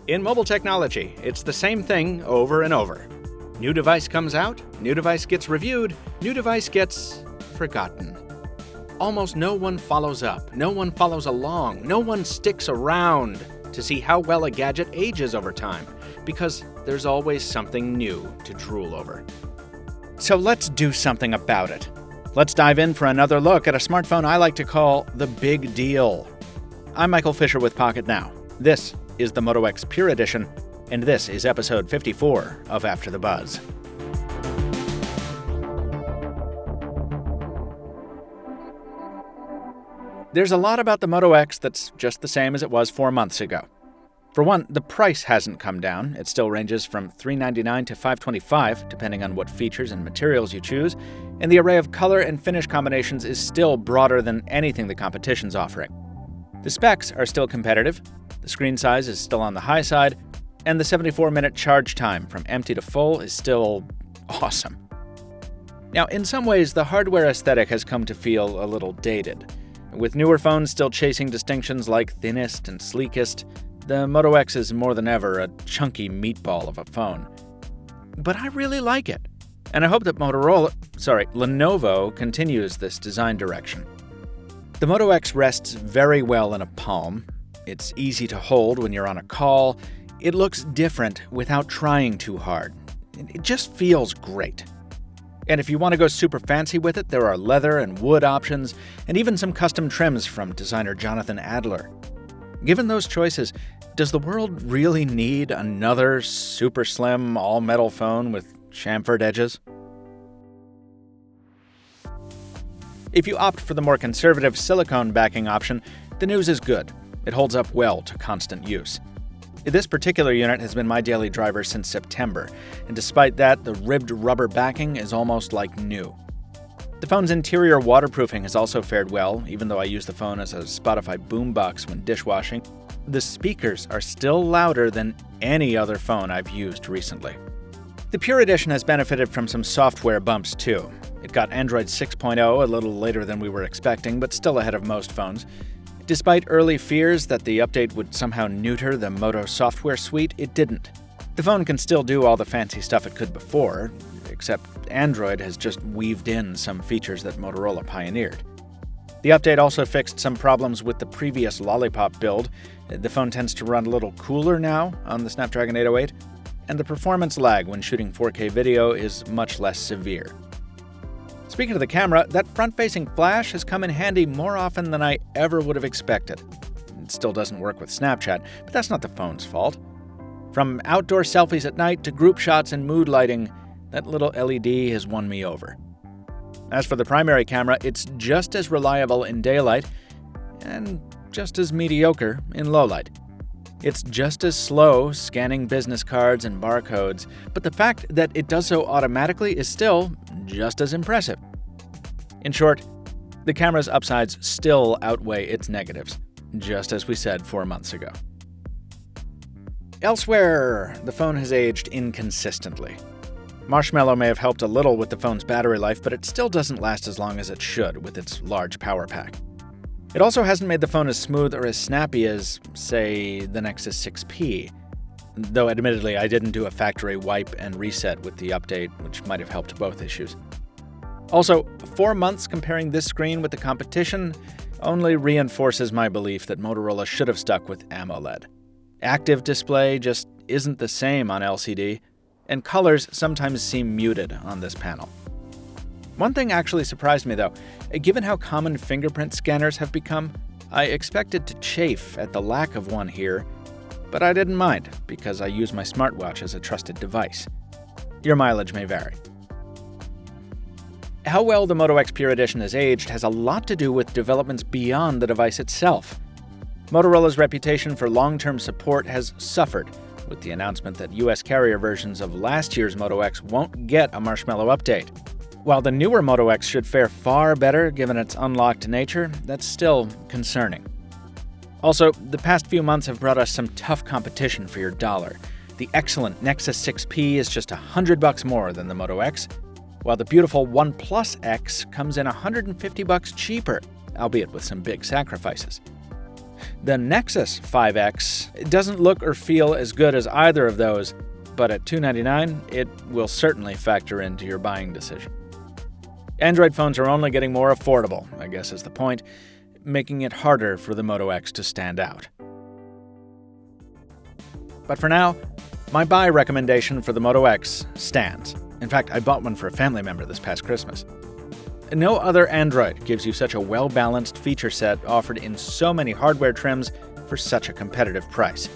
In mobile technology, it's the same thing over and over. New device comes out, new device gets reviewed, new device gets forgotten. Almost no one follows up, no one follows along, no one sticks around to see how well a gadget ages over time, because there's always something new to drool over. So let's do something about it. Let's dive in for another look at a smartphone I like to call the big deal. I'm Michael Fisher with Pocket Now. This is the Moto X Pure Edition, and this is episode 54 of After the Buzz. There's a lot about the Moto X that's just the same as it was 4 months ago. For one, the price hasn't come down. It still ranges from $399 to $525, depending on what features and materials you choose, and the array of color and finish combinations is still broader than anything the competition's offering. The specs are still competitive, the screen size is still on the high side, and the 74-minute charge time from empty to full is still awesome. Now, in some ways, the hardware aesthetic has come to feel a little dated. With newer phones still chasing distinctions like thinnest and sleekest, the Moto X is more than ever a chunky meatball of a phone. But I really like it, and I hope that Lenovo continues this design direction. The Moto X rests very well in a palm. It's easy to hold when you're on a call. It looks different without trying too hard. It just feels great. And if you want to go super fancy with it, there are leather and wood options, and even some custom trims from designer Jonathan Adler. Given those choices, does the world really need another super slim, all-metal phone with chamfered edges? If you opt for the more conservative silicone backing option, the news is good. It holds up well to constant use. This particular unit has been my daily driver since September, and despite that, the ribbed rubber backing is almost like new. The phone's interior waterproofing has also fared well, even though I use the phone as a Spotify boombox when dishwashing. The speakers are still louder than any other phone I've used recently. The Pure Edition has benefited from some software bumps too. It got Android 6.0 a little later than we were expecting, but still ahead of most phones. Despite early fears that the update would somehow neuter the Moto software suite, it didn't. The phone can still do all the fancy stuff it could before, except Android has just weaved in some features that Motorola pioneered. The update also fixed some problems with the previous Lollipop build. The phone tends to run a little cooler now on the Snapdragon 808, and the performance lag when shooting 4K video is much less severe. Speaking of the camera, that front-facing flash has come in handy more often than I ever would have expected. It still doesn't work with Snapchat, but that's not the phone's fault. From outdoor selfies at night to group shots and mood lighting, that little LED has won me over. As for the primary camera, it's just as reliable in daylight and just as mediocre in low light. It's just as slow scanning business cards and barcodes, but the fact that it does so automatically is still just as impressive. In short, the camera's upsides still outweigh its negatives, just as we said 4 months ago. Elsewhere, the phone has aged inconsistently. Marshmallow may have helped a little with the phone's battery life, but it still doesn't last as long as it should with its large power pack. It also hasn't made the phone as smooth or as snappy as, say, the Nexus 6P, though admittedly I didn't do a factory wipe and reset with the update, which might have helped both issues. Also, 4 months comparing this screen with the competition only reinforces my belief that Motorola should have stuck with AMOLED. Active display just isn't the same on LCD, and colors sometimes seem muted on this panel. One thing actually surprised me though. Given how common fingerprint scanners have become, I expected to chafe at the lack of one here, but I didn't mind because I use my smartwatch as a trusted device. Your mileage may vary. How well the Moto X Pure Edition has aged has a lot to do with developments beyond the device itself. Motorola's reputation for long-term support has suffered with the announcement that US carrier versions of last year's Moto X won't get a Marshmallow update. While the newer Moto X should fare far better given its unlocked nature, that's still concerning. Also, the past few months have brought us some tough competition for your dollar. The excellent Nexus 6P is just $100 more than the Moto X, while the beautiful OnePlus X comes in $150 cheaper, albeit with some big sacrifices. The Nexus 5X doesn't look or feel as good as either of those, but at $299, it will certainly factor into your buying decision. Android phones are only getting more affordable, I guess is the point, making it harder for the Moto X to stand out. But for now, my buy recommendation for the Moto X stands. In fact, I bought one for a family member this past Christmas. No other Android gives you such a well-balanced feature set offered in so many hardware trims for such a competitive price.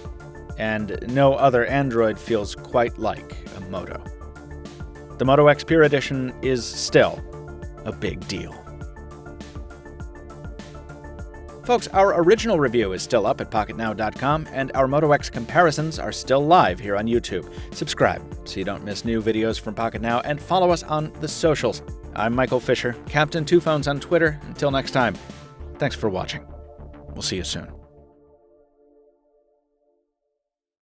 And no other Android feels quite like a Moto. The Moto X Pure Edition is still a big deal. Folks, our original review is still up at PocketNow.com, and our Moto X comparisons are still live here on YouTube. Subscribe so you don't miss new videos from Pocket Now, and follow us on the socials. I'm Michael Fisher, Captain Two Phones on Twitter. Until next time, thanks for watching. We'll see you soon.